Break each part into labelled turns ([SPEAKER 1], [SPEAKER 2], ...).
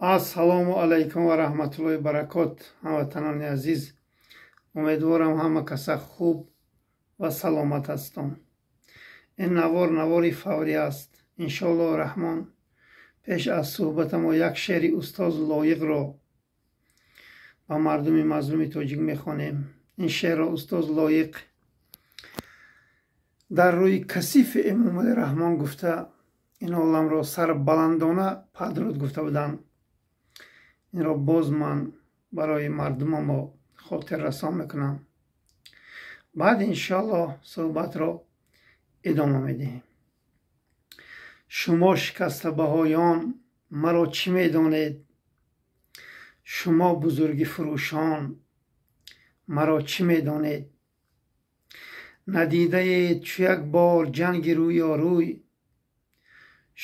[SPEAKER 1] ассалому алайкум ва раҳматуллоҳи баракот. ҳамватанони азиз, умедворам ҳама каса хуб ва саломат ҳастон. ин навор навори фаврӣ аст. иншоаллоҳу раҳмон пеш аз суҳбатамо як шеъри устоз лоиқро ба мардуми мазлуми тоҷик мехонем. ин шеърро устоз лоиқ дар рӯи касифи эмомали раҳмон гуфта, ин оламро сарбаландона падруд гуфта буданд. инро боз ман барои мардумамо хотиррасон мекунам. баъд иншоаллоҳ суҳбатро идома медиҳем. шумо шикастабаҳоён маро чӣ медонед? шумо бузурги фурӯшон маро чӣ медонед? надидаед чу як бор ҷанги рӯёрӯй?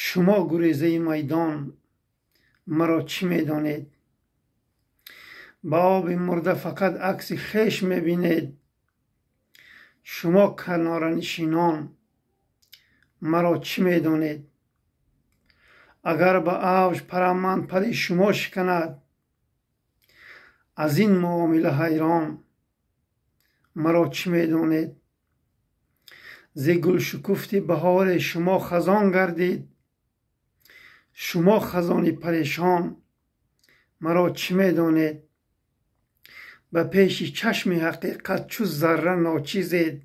[SPEAKER 1] шумо гурезаи майдон маро чӣ медонед? ба оби мурда фақат акси хеш мебинед. шумо каноранишинон маро чӣ медонед? агар ба авж парам ман пари шумо шиканад, аз ин муомила ҳайрон маро чӣ медонед? зи гулшукуфти баҳоре шумо хазон гардид. шумо хазони парешон маро чӣ медонед? ба пеши чашми ҳақиқат чу зарра ночизед.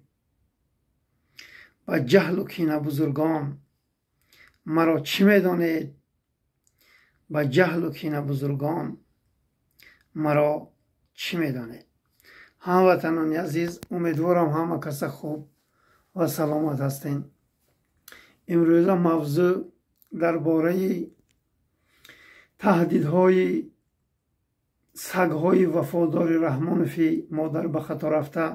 [SPEAKER 1] ба ҷаҳлу кина бузургон маро чӣ медонед? ба ҷаҳлу кина бузургон маро чӣ медонед? ҳамватанони азиз, умедворам ҳама каса хуб ва саломат ҳастем. имрӯза мавзӯъ дар бораи таҳдидҳои сагҳои вафодори Раҳмонови модар ба хато рафта.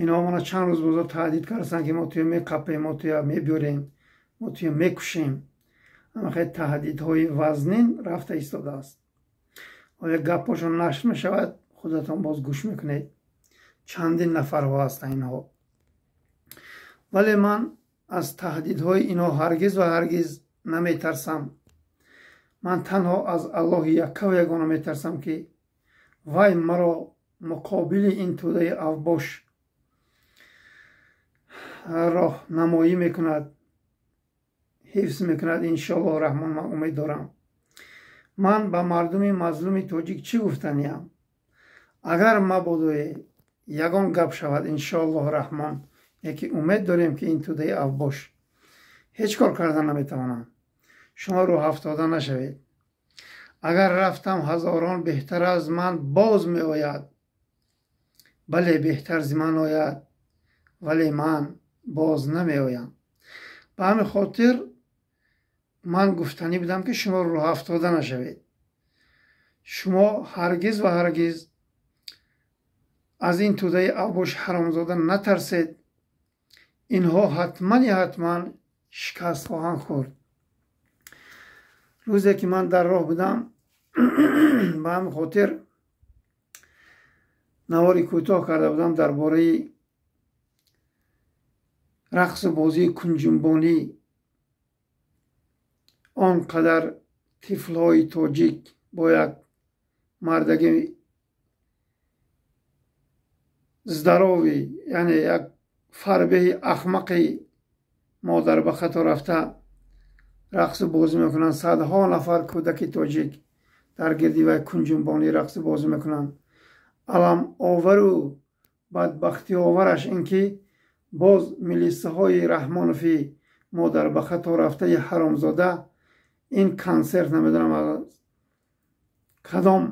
[SPEAKER 1] инҳо мана чанд рӯз бозор таҳдид карданд ки мо туя меқапем, мо туя мебиёрем, мо туя мекушем. ҳамахе таҳдидҳои вазнин рафта истодааст. оя гапҳошон нашр мешавад, худатон боз гӯш мекунед. чандин нафарҳо ҳастанд инҳо. вале ман аз таҳдидҳои инҳо ҳаргиз ва ҳаргиз наметарсам. ман танҳо аз Аллоҳи якка ва ягона метарсам, ки вай маро муқобили ин тӯдаи авбош роҳнамоӣ мекунад, ҳифз мекунад. иншоаллоҳу раҳмон ман умед дорам. ман ба мардуми мазлуми тоҷик чӣ гуфтаниям? агар мабодое ягон гап шавад, иншоаллоҳу раҳмон, яке умед дорем ки ин тӯдаи авбош ҳеҷ кор кардан наметавонанд. шумо рӯҳафтода нашавед. агар рафтам ҳазорон беҳтар аз ман боз меояд. бале беҳтар зи ман ояд, вале ман боз намеоям. ба ҳамин хотир ман гуфтанӣ будам ки шумо рӯҳафтода нашавед. шумо ҳаргиз ва ҳаргиз аз ин тӯдаи авбош ҳаромзода натарсед. инҳо ҳатмани ҳатман шикаст хоҳанд хӯрд. рӯзе ки ман дар роҳ будам, ба ҳамин хотир навори кӯтоҳ карда будам дар бораи рақсу бозии кунҷунбонӣ. он қадар тифлҳои тоҷик бо як мардаги здарови, яъне як фарбеҳи ахмақи модар ба хато рафта рақсу бозӣ мекунанд. садҳо нафар кӯдаки тоҷик дар гирди вай кунҷунбонӣ рақсу бозӣ мекунанд. алам овару бадбахтиовараш ин ки боз милисаҳои Раҳмонови модар ба хато рафтаи ҳаромзода ин консерт намедонам аз кадом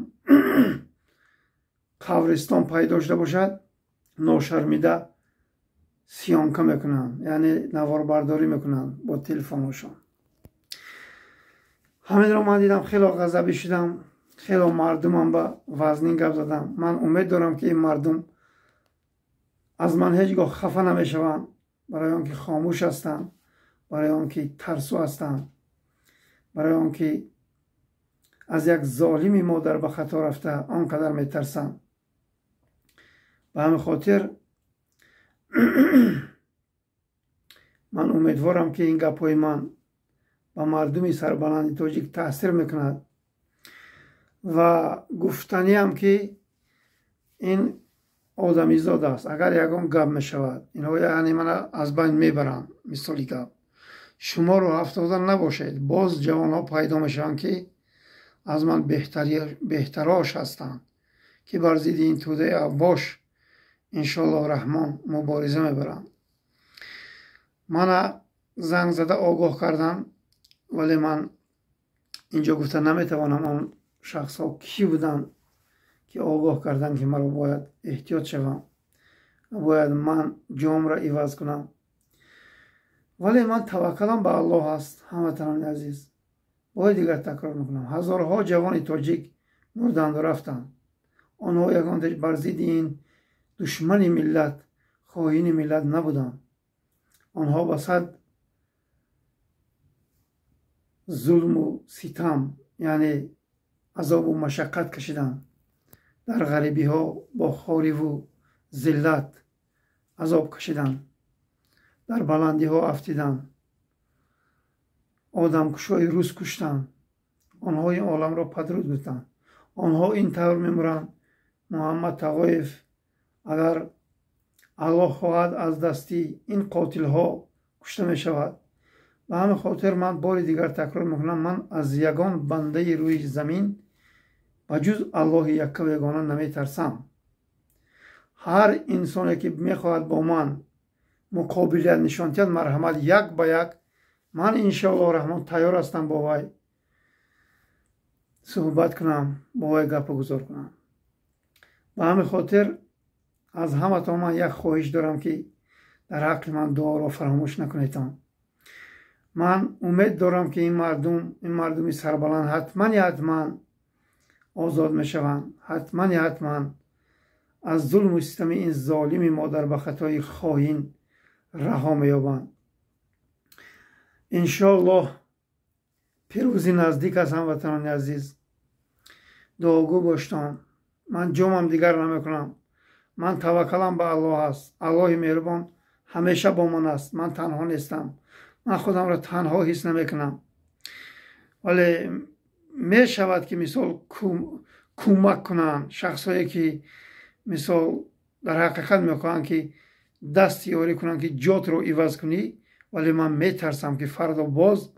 [SPEAKER 1] қавристон пайдо шуда бошад, ношармида сиёнка мекунанд, яъне наворбардорӣ мекунанд бо телефонҳошон. ҳаминро ман дидам, хело ғазабӣ шудам. хело мардумам ба вазнин гап задам. ман умед дорам ки ин мардум аз ман ҳеҷ гоҳ хафа намешаванд, барои он ки хомӯш ҳастанд, барои он ки тарсу ҳастанд, барои он ки аз як золими модар ба хато рафта он қадар метарсанд. ба ҳамин хотир ман умедворам ки ин гапҳои ман ба мардуми сарбаланди тоҷик таъсир мекунад و گفتنی هم که این آدمی زاد است. اگر یکم گپ می شود اینها یعنی من از بین میبرم. مثالی گپ شما رو افتاده نباشید، باز جوان ها پیدا میشن که از من بهتراش هستند که بر ضد این توده اوباش انشالله رحمان مبارزه میبرم. من زنگ زده آگاه کردن، ولی من اینجا گفته نمیتوانم آن شخص ها کی بودن که آگاه کردن که مرا باید احتیاط شوم، باید من جام را عوض کنم. ولی من توکلم به الله است. هموطنان عزیز، باید دیگر تکرار میکنم، هزارها جوان تاجیک مردند و رفتند. آنها یگان بر ضد این دشمن ملت، خائن ملت نبودند. آنها به صد ظلم و ستم یعنی عذاب و مشقت کشیدند. در غریبی ها با خواری و ذلت عذاب کشیدند. در بلندی ها افتیدند. آدم کشای روز کشتند. آنها این عالم را پدرود گفتند. آنها این طور میمورند محمد تقایف اگر الله خواهد از دستی این قاتل ها کشته می شود. به همین خاطر من بار دیگر تکرار میکنم، من از یگان بنده روی زمین و جز الله یک و یگانه نمی ترسم. هر انسانی که میخواهد با من مقابلیت نشان دهد، مرحمت یک به یک، من انشاءالله رحمان تیار هستم با وی صحبت کنم، با وی گپ گذار کنم. به همین خاطر از همه تا من یک خواهش دارم که در حق من دعا را فراموش نکنید. من امید دارم که این مردمی سربلند حتما آزاد میشوند، حتما از ظلم و ستم این ظالم مادر به خطای خائن رها مییابند. انشاءالله پیروزی نزدیک است. هموطنان عزیز، دعاگو باشتم. من جامم دیگر نمیکنم. من توکلم به الله است. الله مهربان همیشه با من است. من تنها نیستم. من خودم را تنها حس نمیکنم. ولی می شود که مثال کمک کنن شخصایی که مثال در حقیقت میخوان که دست یاری کنن که جات رو عوض کنی. ولی من میترسم که فردا باز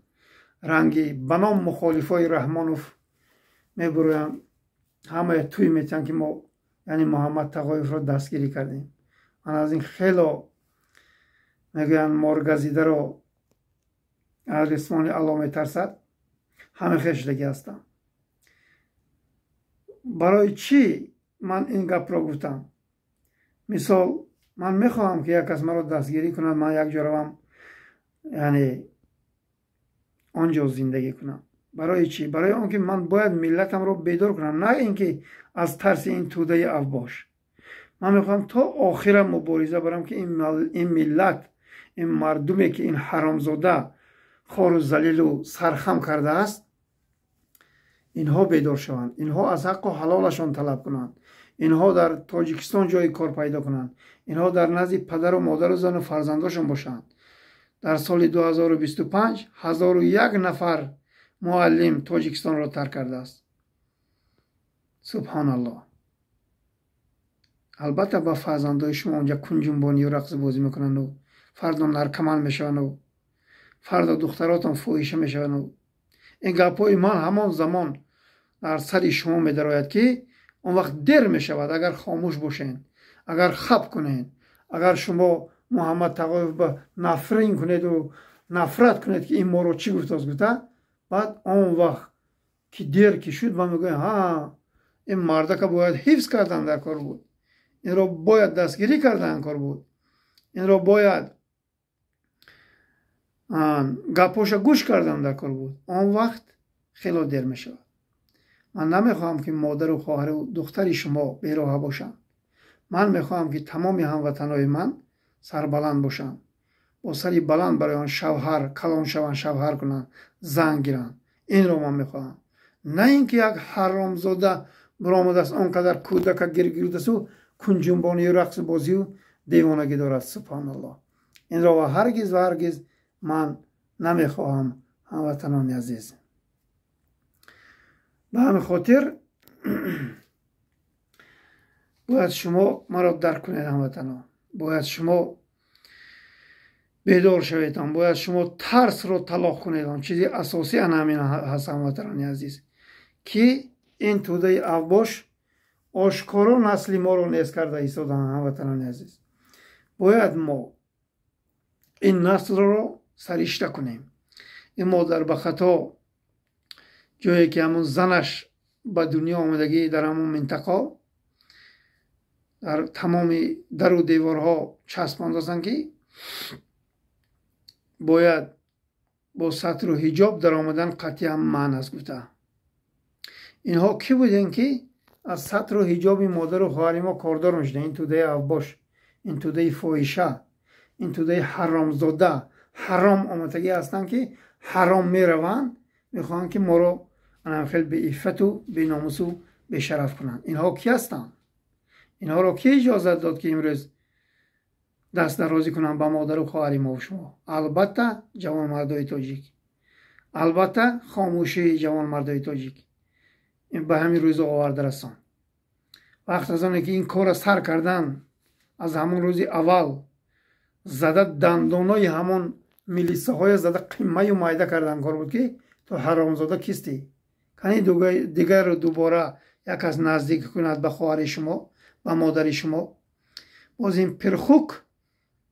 [SPEAKER 1] رنگی بنام مخالفای رحمانوف میبرویم، همه توی میتن که ما یعنی محمد تقایف رو دستگیری کردیم. من از این خیلی میگن مارگزیده رو از رسمان الله میترسد. همه خشلگی هستم. برای چی من این گپ را گفتم؟ مثال من میخواهم که یک کس مرا دستگیری کند، من یک جا روم یعنی آنجا زندگی کنم. برای چی؟ برای آنکه من باید ملتم رو بیدار کنم، نه اینکه از ترس این توده اوباش. من میخوام تا آخر مبارزه برم که این ملت، این مردمی که این حرامزاده خار و ذلیل و سرخم کرده است، اینها بیدار شوند. اینها از حق و حلالشان طلب کنند. اینها در تاجیکستان جای کار پیدا کنند. اینها در نزد پدر و مادر و زن و فرزنداشون باشند. در سال 2025 1001 نفر معلم تاجیکستان را ترک کرده است. سبحان الله. البته با فرزندای شما اونجا کنجنبانی و رقص بازی میکنن و فردا نرکمن میشن و فردا دختراتم فوحشه میشن و این گپای من همان زمان در سر شما میدراید که اون وقت دیر میشود. اگر خاموش باشین، اگر خب کنین، اگر شما محمد تقایف به نفرین کنید و نفرت کنید که این ما رو چی گفت از گفته، بعد اون وقت که دیر که شد من میگویم ها این مرده که باید حفظ کردن در کار بود، این را باید دستگیری کردن کار بود، این را باید گپاش گوش کردن در کار بود. اون وقت خیلی دیر میشود. من نمیخواهم که مادر و خواهر و دختر شما بیراه باشن. من میخواهم که تمام هموطنای من سربلند باشن، با سری بلند برای آن شوهر کلان شوند، شوهر کنن، زن گیرن. این رو من میخواهم. نه اینکه یک حرامزاده برآمده است آنقدر کودک گرگیرود است و کنجنبانی و رقص بازی و دیوانگی دارد. سبحان الله. این را هرگز من نمیخواهم. هموطنان عزیز، به همین خاطر باید شما مرا درک کنید هموطنان. باید شما بیدار شوید. باید شما ترس رو طلاق کنید. چیزی اساسی همین هست هموطنان عزیز که این توده اوباش آشکارا نسل ما رو نیست کرده ایستادن. هموطنان عزیز باید ما این نسل رو سرشته کنیم. این مادر به خطا جایی که همون زنش به دنیا آمدگی در همون منطقه در تمام در و دیوارها چسبانده هستند که باید با سطر و حجاب در آمدن قطعا منع است گفته. اینها کی بودن که از سطر و حجاب مادر و خواهر ما کاردار میشدن؟ این توده اوباش، این توده فاحشه، این توده حرامزاده، حرام آمدگی هستند که حرام میروند، میخواهند که ما رو خیلی به عفت و به ناموس و به شرف کنند. اینها کی هستند؟ اینها رو کی اجازت داد که امروز دست درازی کنند به مادر و خواهر ما و شما؟ البته جوانمردای تاجیک، البته خاموشی جوانمردای تاجیک این به همین روز آورده رسان. وقت از آنه که این کار سر کردن، از همون روز اول زده دندانای همون میلیسه های زده قیمه و مایده کردن کار بود که تو حرامزاده کیستی؟ کنی دیگر رو دوباره یک از نزدیک کند به خواهر شما، به مادر شما. باز این پرخوک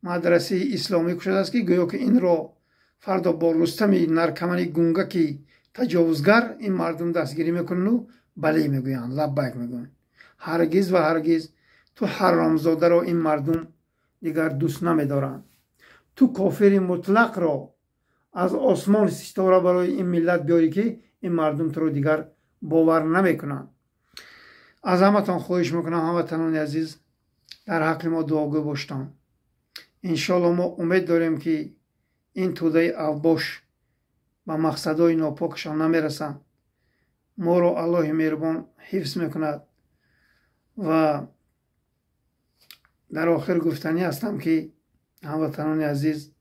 [SPEAKER 1] مدرسه اسلامی کشده است که گویا که این رو فردا با رستم نرکمن گونگکی تجاوزگر این مردم دستگیری میکنن و بله میگویند، لبیک میگویند. هرگز و هرگز تو حرامزاده رو این مردم دیگر دوست نمیدارند. تو کافر مطلق را از آسمان ستاره برای این ملت بیاری که این مردم تو رو دیگر باور نمیکنند. از همتان خواهش میکنم هموطنان عزیز در حق ما دعاگو باشتان. انشالله ما امید داریم که این توده اوباش به مقصدهای ناپاکشان نمیرسند. ما رو الله مهربان حفظ میکند. و در آخر گفتنی هستم که هموطنان عزیز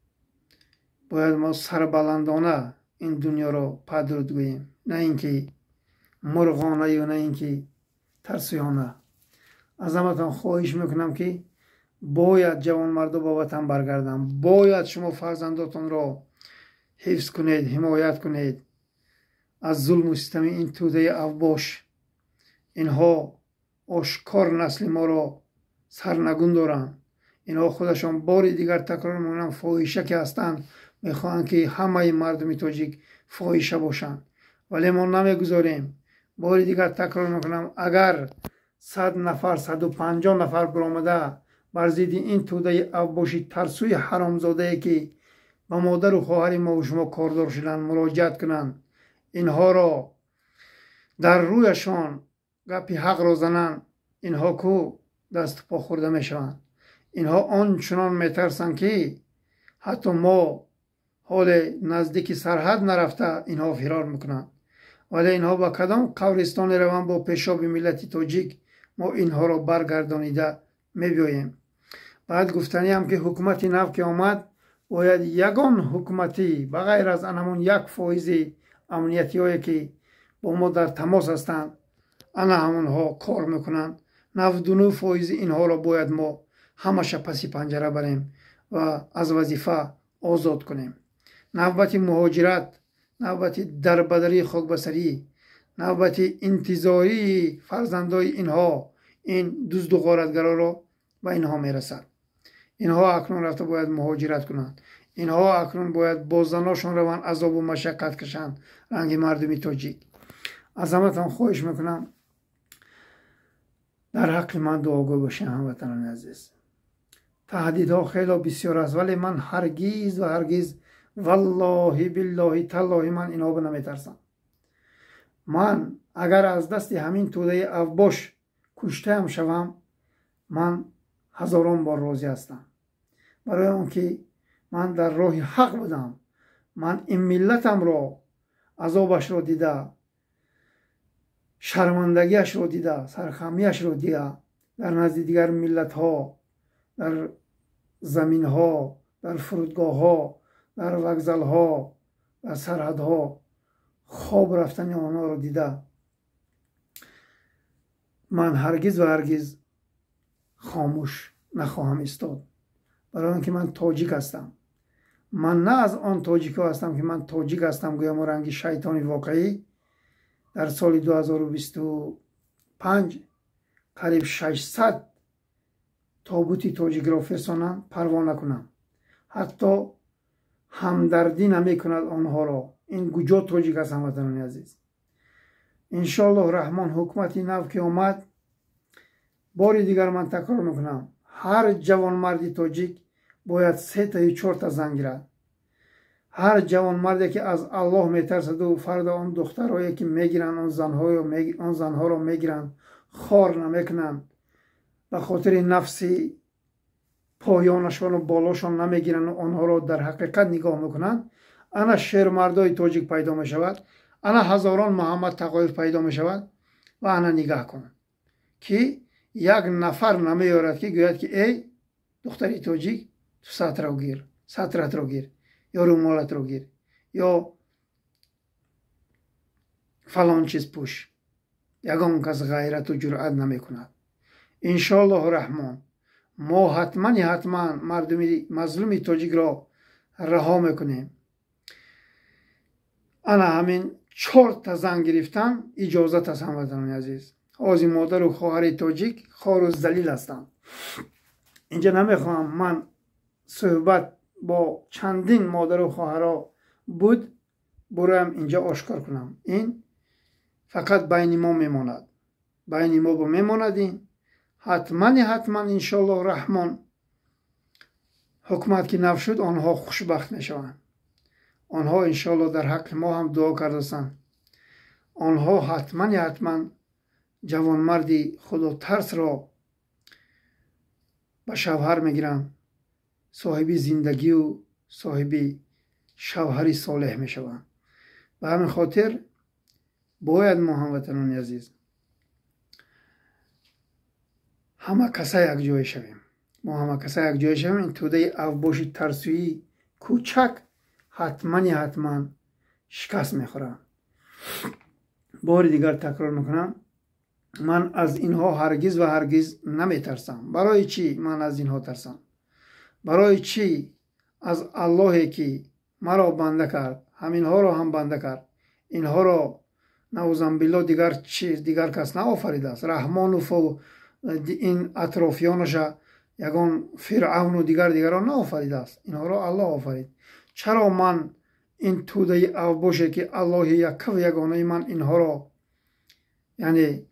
[SPEAKER 1] باید ما سربلندانه این دنیا رو پدرود گوییم، نه اینکه مرغانه یا نه اینکه ترسیانه. از همتان خواهش میکنم که باید جوان مردا با وطن برگردن. باید شما فرزنداتون را حفظ کنید، حمایت کنید از ظلم و ستم این توده اوباش. اینها آشکار نسل ما را سرنگون دارن. اینها خودشان بار دیگر تکرار میکنم فاحشه که هستند، میخواهند که همه مردم تاجیک فاحشه باشند، ولی ما نمیگذاریم. بار دیگر تکرار میکنم اگر 100 نفر 150 نفر برآمده بر ضد این توده اوباشی ترسوی حرامزاده که با مادر و خواهر ما و شما کاردار شدن مراجعت کنند، اینها را در رویشان گپی حق را زنند، اینها کو دست پا خورده میشوند. اینها آنچنان میترسند که حتی ما حال نزدیک سرحد نرفته اینها فرار میکنند. ولی اینها با کدام قبرستان روان با پیشاب ملت تاجیک ما اینها را برگردانیده میبیاییم. بعد گفتنی هم که حکومت نو که آمد باید یگان حکومتی بغیر از همون 1% امنیتی هایی که با ما در تماس هستند انا همونها کار میکنند، 99% اینها را باید ما همش پسی پنجره بریم و از وظیفه آزاد کنیم. نوبت مهاجرت، نوبت دربدری خاکبسری، نوبت انتظاری فرزندای اینها این دزد و غارتگرا را به اینها میرسد. اینها اکنون رفته باید مهاجرت کنند. اینها اکنون باید با زناشون روان عذاب و مشقت کشند رنگ مردمی تاجیک. از همتان خواهش میکنم در حق من دعاگو باشین هموطنان عزیز. تهدیدها خیلی بسیار است ولی من هرگز و هرگز والله بالله تالله من اینها به نمیترسم. من اگر از دست همین توده اوباش کشته هم شوم من هزاران بار راضی هستم، برای اون که من در راه حق بودم. من این ملتم را عذابش را دیده، شرمندگیش را دیده، سرخمیش را دیده در نزد دیگر ملت ها، در زمین ها، در فرودگاه ها، در وگزل ها، در سرحد ها خواب رفتن آنها را دیده. من هرگز و هرگز خاموش نخواهم ایستاد، برای اینکه من تاجیک هستم. من نه از آن تاجیک ها هستم که من تاجیک هستم گویم رنگ شیطانی واقعی. در سال 2025 قریب 600 تابوتی تاجیک را فرستانم، پروا نکنم، حتی همدردی نمی کند آنها را. این کجا تاجیک است هموطنان عزیز؟ انشاءالله رحمان حکومتی نو که آمد، باری دیگر من تکرار میکنم، هر جوان مردی تاجیک باید 3 تا یا 4 تا زن گیرد. هر جوان مردی که از الله میترسد و فردا آن دخترهایی که میگیرن آن زنها را میگیرن، خار نمیکنن، به خاطر نفسی پایانشان و بالاشان نمیگیرن و آنها را در حقیقت نگاه میکنن، انا شیر مردای تاجیک پیدا میشود، انا هزاران محمد تقایف پیدا میشود. و انا نگاه کن که یک نفر نمیارد که گوید که ای دختری تاجیک تو سطرت رو گیر یا رومالت رو گیر یا فلان چیز پوش. یگان کس غیرت و جرأت نمی کند. انشاءالله رحمان ما حتما مردمی مظلومی تاجیک را رها میکنیم. انا همین 4 تا زن گرفتن اجازت است هموطنان عزیز. آزی مادر و خواهر تاجیک خار و ذلیل هستند. اینجا نمیخوام من صحبت با چندین مادر و خواهرها بود برایم اینجا آشکار کنم. این فقط بین ما میماند، بین ما با میماند. این حتما انشاءالله رحمان حکومت که نو شد آنها خوشبخت میشوند. آنها انشاءالله در حق ما هم دعا کردند. آنها حتما جوان مردی خدا ترس را به شوهر میگیرن، صاحبی زندگی و صاحبی شوهری صالح میشوند. به همین خاطر باید ما هموطنان عزیز همه کسا یک جای شویم. ما همه کسا یک جای شویم. این توده اوباش ترسویی کوچک حتما شکست میخورن. بار دیگر تکرار میکنم، من از اینها هرگز و هرگز نمیترسم. برای چی من از اینها ترسم؟ برای چی از اللهی که مرا بنده کرد همینها را هم بنده کرد، اینها را نعوذ بالله دیگر کس نآفریده است. رحمان و این اطرافیانش یگان فرعون و دیگران نآفریده است، اینها را الله آفرید. چرا من این توده اوباشه که الله یک و یگانه من اینها را یعنی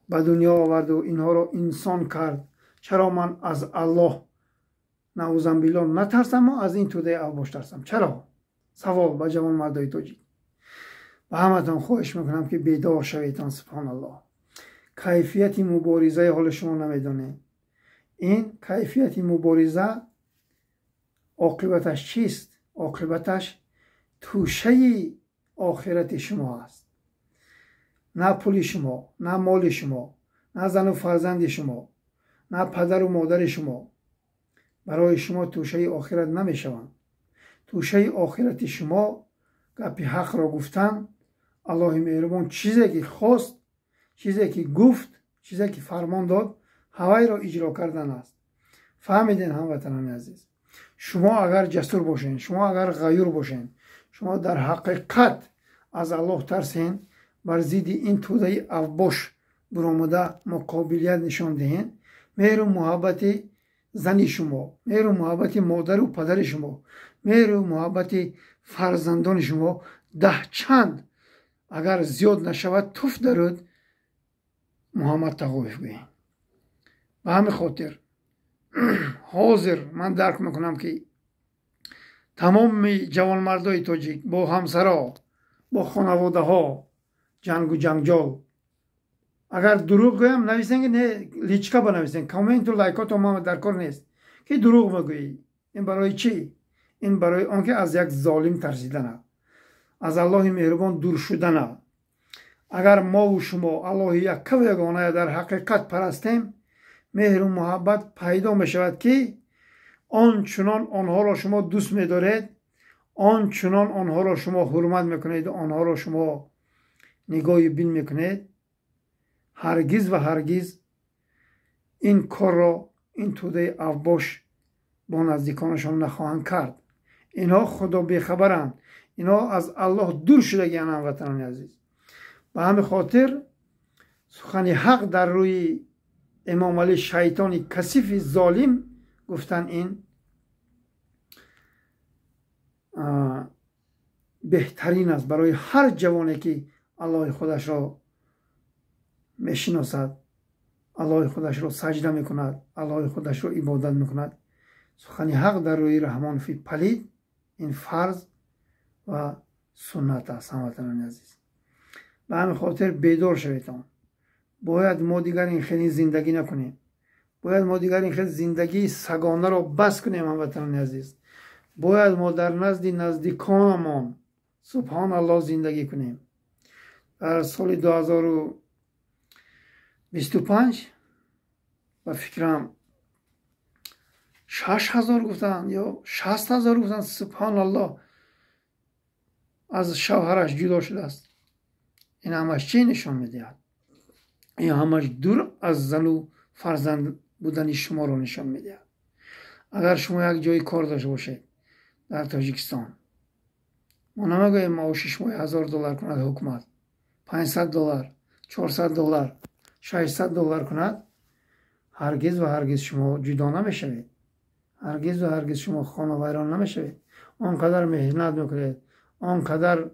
[SPEAKER 1] به دنیا آورد و اینها را انسان کرد، چرا من از الله نعوذ بالله نترسم و از این توده اوباش ترسم؟ چرا؟ سوال به جوان مردای تاجیک. و همتون خواهش میکنم که بیدار شویتان. سبحان الله. کیفیت مبارزه حال شما نمیدونه. این کیفیت مبارزه عاقبتش چیست؟ عاقبتش توشه آخرت شما است. نه پول شما، نه مال شما، نه زن و فرزند شما، نه پدر و مادر شما برای شما توشه آخرت نمیشوند. توشه آخرت شما گپی حق را گفتن، الله مهربان چیزی که خواست، چیزی که گفت، چیزی که فرمان داد، همه را اجرا کردن است. فهمیدین هموطنان عزیز؟ شما اگر جسور باشین، شما اگر غیور باشین، شما در حقیقت از الله ترسین، بر ضد این توده اوباش برآمده مقابلیت نشان دهین، مهر و محبت زنی شما، مهر و محبت مادر و پدر شما، مهر و محبت فرزندان شما 10 چند اگر زیاد نشود توف درود محمد تقایف گوییم. به همین خاطر حاضر من درک میکنم که تمام جوان مردای تاجیک با همسرا، با خانواده ها جنگ و جنجال، اگر دروغ گویم نویسین که نه لیچکا بنویسین، کامنت و لایکات ما در کار نیست که دروغ بگویی. این برای چی؟ این برای آنکه از یک ظالم ترسیدن، از الله مهربان دور شدن. اگر ما و شما الله یک و یگانه در حقیقت پرستیم، مهر و محبت پیدا می شود که آنچنان آنها را شما دوست می دارید، آنچنان آنها را شما حرمت می کنید، آنها را شما نگاه بین می کنید، هرگز و هرگز این کار را این توده اوباش با نزدیکانشان نخواهند کرد. اینها خدا بیخبرند. اینها از الله دور شدگی‌اند هموطنان عزیز. به همین خاطر سخن حق در روی امام علی شیطان کثیف ظالم گفتن این بهترین است برای هر جوانی که الله خودش را میشناسد، الله خودش را سجده میکند، الله خودش را عبادت میکند. سخن حق در روی رحمان فی پلید این فرض و سنت است هموطنان عزیز. به همین خاطر بیدار شوید. باید ما دیگر این خیلی زندگی نکنیم. باید ما دیگر این خیلی زندگی سگانه را بس کنیم هموطنان عزیز. باید ما در نزدیکانمان سبحان الله زندگی کنیم. در سال 2025 و فکرم 6,000 گفتن یا 60,000 گفتن سبحان الله از شوهرش جدا شده است. این همش چی نشان میدهد؟ این همش دور از زن و فرزند بودن شما رو نشان میدهد. اگر شما یک جای کار داشته باشید در تاجیکستان، ما نمیگویم معاشش ماهی $1,000 کند حکومت، $500 $400 $600 کند، هرگز و هرگز شما جدا نمیشوید. هرگز و هرگز شما خانه ویران نمیشوید. آنقدر مهنت میکنید، آنقدر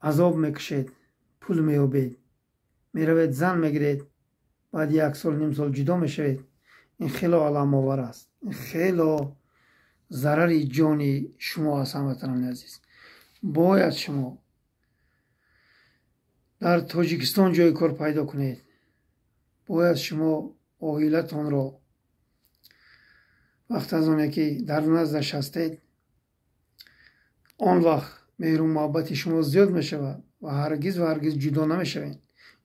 [SPEAKER 1] عذاب میکشید، پول میابید، میروید زن میگیرید، بعد 1 سال نیم سال جدا میشوید. این خیلی علم آور است. این خیلی ضرر جانی شما است هموطنان عزیز. باید شما در تاجیکستان جای کار پیدا کنید. باید شما عائلتان را وقت از آنه که در نزدش هستید، آن وقت مهر و محبت شما زیاد می شود و هرگز و هرگز جدا نمی شوید.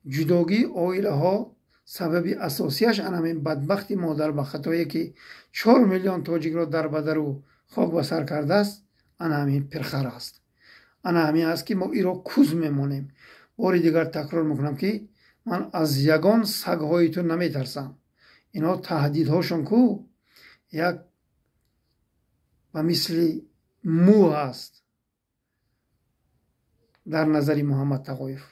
[SPEAKER 1] جداگی عائله ها سبب اساسیش همین بدبختی مادر به خطایی که 4 میلیون تاجیک را در بدر و خاک بسر کرده است، همین پرخر است. همین است که ما ای را کوز میمونیم. باری دیگر تکرار میکنم که من از یگان سگهای تو نمی ترسم. اینا تهدیدهاشون کو یک و مثل مو هست در نظر محمد تقایف.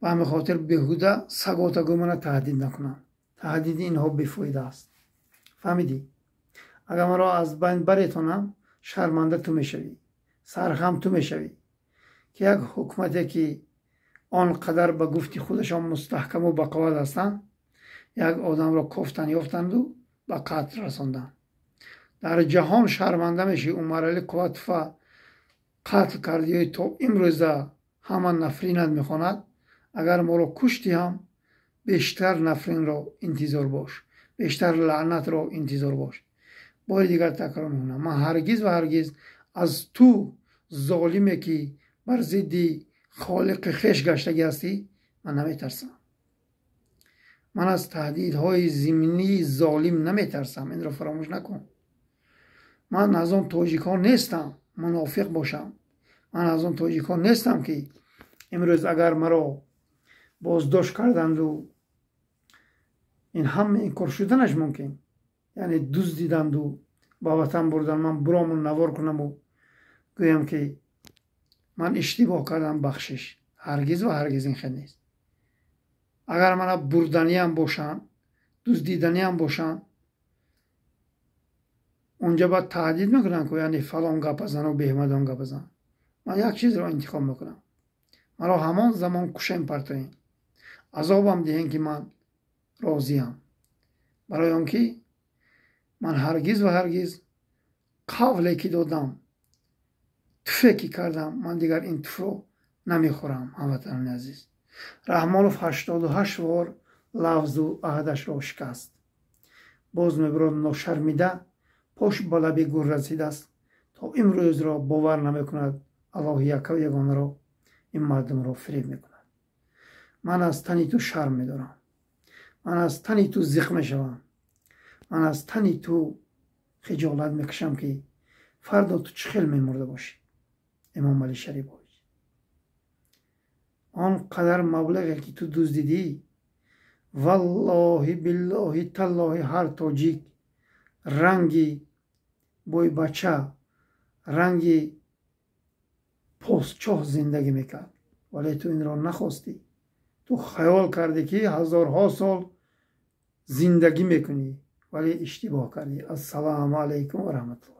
[SPEAKER 1] و همه خاطر بهوده سگاتا گمانه تهدید نکنم. تهدید اینها بیفایده است. فهمیدی؟ اگر من را از بین بریتونم شرمنده تو میشوی، سرخم تو میشوی که یک حکومتی که آنقدر به گفتی خودشان مستحکم و بقوت هستند، یک آدم را کفتن یافتند و به قتل رساندند. در جهان شرمنده میشی. عمر علی کواتفه قتل کردی تا امروزه همه نفرینت میخواند. اگر ما را کشتی هم بیشتر نفرین را انتظار باش، بیشتر لعنت را انتظار باش. باری دیگر تکرار میکنم، من هرگز و هرگز از تو ظالمی که بر ضد خالق خویش گشتگی هستی من نمیترسم. من از تهدیدهای زمینی ظالم نمیترسم. این را فراموش نکن. من از آن تاجیکان نیستم منافق باشم. من از آن تاجیکان نیستم که امروز اگر مرا بازداشت کردند و این همه این کار شدنش ممکن، یعنی دزدیدند و با وطن بردن، من برامون نوار کنم و گویم که من اشتباه کردم بخشش. هرگز و هرگز این خیلی نیست. اگر من بردنی هم باشن، دزدیدنی هم باشن، اونجا باید تهدید میکنن که یعنی فلان گپ بزن و بهمد آن گپ بزن. من یک چیز را انتخاب میکنم، مرا همان زمان کشم پرتاین، عذابم دهین که من راضیم. برای آنکه من هرگز و هرگز قولی که دادم، تفکی کردم، من دیگر این تف رو نمیخورم هموطنان عزیز. رحمانوف 88 بار لفظ و عهدش را شکست. باز میبرد ناشرمیده پاش به لب گور رسیده است. تا امروز را باور نمیکند الله یک و یگانه را این مردم را فریب میکند. من از تنی تو شرم میدارم. من از تنی تو زخم میشوم. من از تنی تو خجالت میکشم که فردا تو چه خیل میمرده باشی. امام علی شریف آنقدر مبلغی که تو دزدیدی، والله بالله تالله هر تاجیک رنگی بوی بچه، رنگی پوستچاه زندگی میکرد، ولی تو این را نخواستی. تو خیال کردی که هزارها سال زندگی میکنی، ولی اشتباه کردی. السلام علیکم و رحمت الله.